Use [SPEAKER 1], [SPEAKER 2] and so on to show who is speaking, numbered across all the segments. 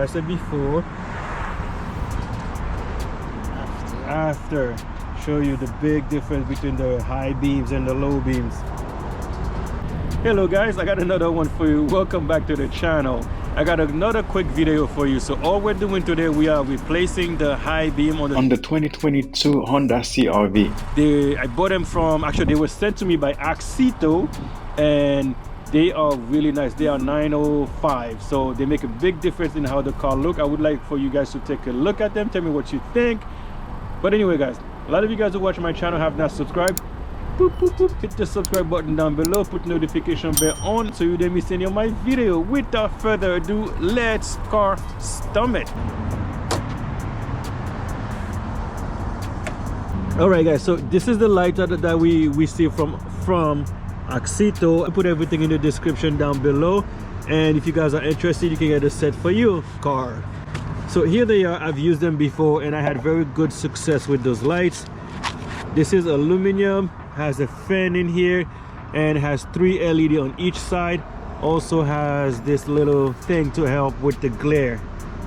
[SPEAKER 1] I said before, after, show you the big difference between the high beams and the low beams. Hello guys, I got another one for you. Welcome back to the channel. I got another quick video for you. So all we're doing today, we are replacing the high beam on the 2022 Honda CRV. I bought them from, actually they were sent to me by Auxito, and they are really nice. They are 905, so they make a big difference in how the car look. I would like for you guys to take a look at them, tell me what you think. But anyway guys, a lot of you guys who watch my channel have not subscribed. Boop, boop, boop. Hit the subscribe button down below, put notification bell on so you don't miss any of my video. Without further ado, let's CarStomIt. All right guys, so this is the light that we see from Auxito. I put everything in the description down below, and if you guys are interested, you can get a set for your car. So here they are. I've used them before and I had very good success with those lights. This is aluminum, has a fan in here, and has 3 LED on each side. Also has this little thing to help with the glare.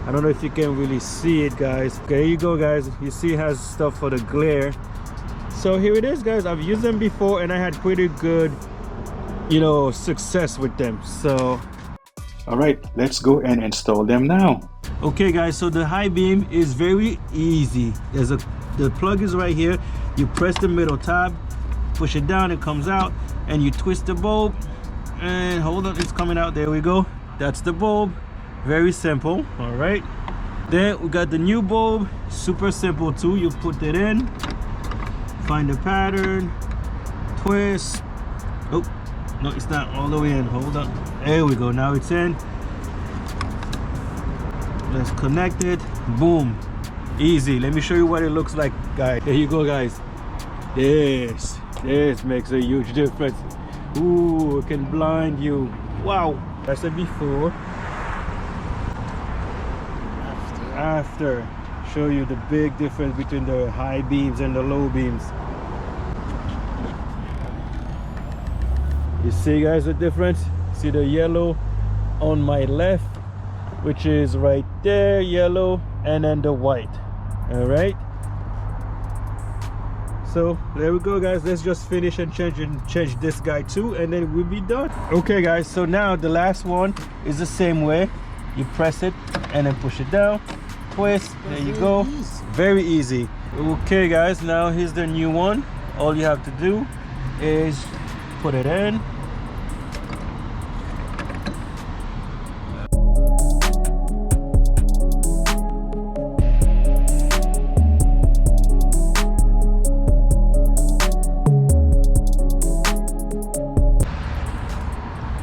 [SPEAKER 1] I don't know if you can really see it guys. Okay, there you go guys, you see it has stuff for the glare. So here it is guys. I've used them before and I had pretty good, you know, success with them. So
[SPEAKER 2] all right, let's go and install them now.
[SPEAKER 1] Okay guys, so the high beam is very easy. The plug is right here. You press the middle tab, push it down, it comes out, and you twist the bulb, and hold on, it's coming out. There we go. That's the bulb. Very simple. All right, then we got the new bulb. Super simple too. You put it in, find the pattern, twist. Oh no, it's not all the way in. Hold on, there we go. Now it's in. Let's connect it. Boom, easy. Let me show you what it looks like guys. There you go guys. This makes a huge difference. Ooh, it can blind you. Wow. I said before, after, show you the big difference between the high beams and the low beams. You see guys the difference? See the yellow on my left, which is right there, yellow, and then the white. All right, so there we go guys. Let's just finish and change this guy too, and then we'll be done. Okay guys, so now the last one is the same way. You press it and then push it down, twist, there you go. Very easy. Okay guys, now here's the new one. All you have to do is put it in.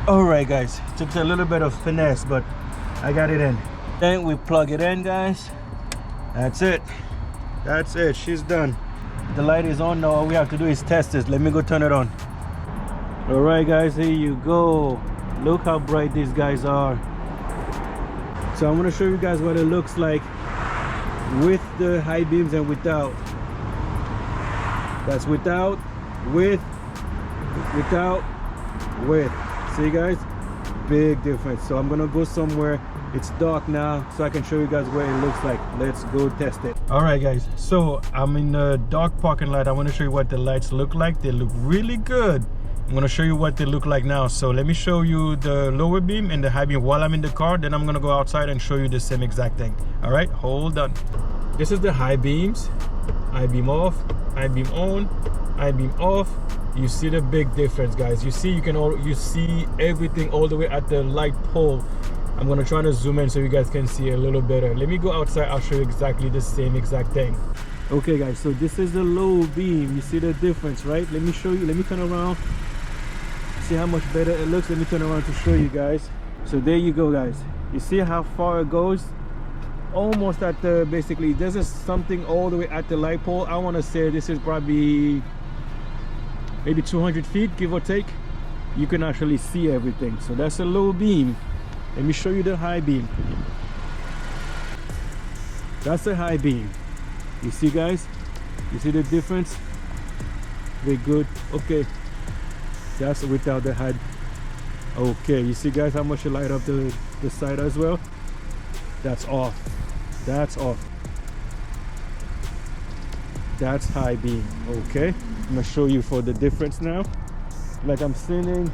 [SPEAKER 1] All right guys, took a little bit of finesse, but I got it in. Then we plug it in guys. That's it. That's it. She's done. The light is on now. All we have to do is test it. Let me go turn it on. All right guys, here you go. Look how bright these guys are. So I'm going to show you guys what it looks like with the high beams and without. That's without, with, without, with. See guys, big difference. So I'm gonna go somewhere, it's dark now, so I can show you guys what it looks like. Let's go test it. All right guys, so I'm in a dark parking lot. I want to show you what the lights look like. They look really good. I'm gonna show you what they look like now. So let me show you the lower beam and the high beam while I'm in the car, then I'm gonna go outside and show you the same exact thing. All right, hold on. This is the high beams. High beam off, high beam on, high beam off. You see the big difference guys. You see, you see everything all the way at the light pole. I'm gonna try to zoom in so you guys can see a little better. Let me go outside, I'll show you exactly the same exact thing. Okay guys, so this is the low beam. You see the difference, right? Let me show you. Let me turn around, see how much better it looks. Let me turn around to show you guys. So there you go guys. You see how far it goes? Almost at the, basically this is something all the way at the light pole. I want to say this is probably maybe 200 feet, give or take. You can actually see everything. So that's a low beam. Let me show you the high beam. That's a high beam. You see guys, you see the difference? Very good. Okay, that's without the high. Okay, you see guys how much you light up the side as well. That's off. That's off. That's high beam. Okay, I'm gonna show you for the difference now. Like I'm standing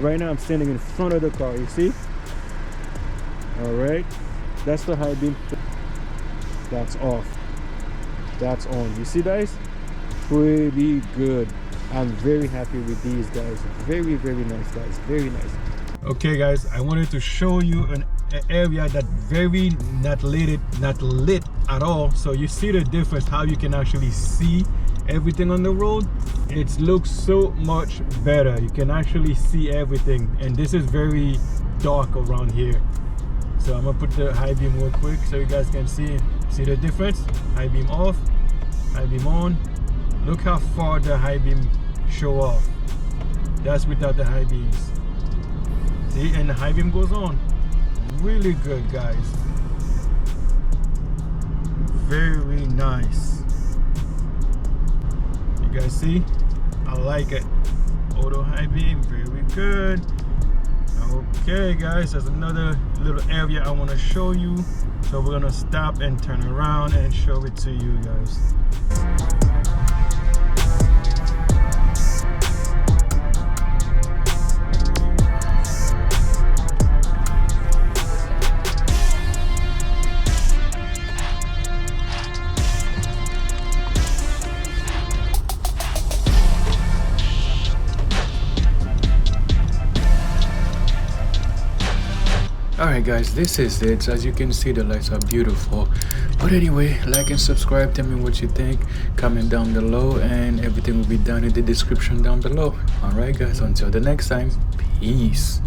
[SPEAKER 1] right now, I'm standing in front of the car, you see? All right, that's the high beam. That's off. That's on. You see, guys? Pretty good. I'm very happy with these guys. Very, very nice, guys. Very nice. Okay, guys, I wanted to show you an area that very not lit at all. So you see the difference, how you can actually see everything on the road. It looks so much better. You can actually see everything, and this is very dark around here. So I'm gonna put the high beam real quick so you guys can see the difference. High beam off, high beam on. Look how far the high beam show off. That's without the high beams. See, and the high beam goes on. Really good, guys. Very nice. You guys see? I like it. Auto high beam, very good. Okay, guys, there's another little area I want to show you. So we're gonna stop and turn around and show it to you guys. Alright guys, this is it. So as you can see, the lights are beautiful. But anyway, like and subscribe. Tell me what you think. Comment down below, and everything will be down in the description down below. Alright guys, until the next time, peace.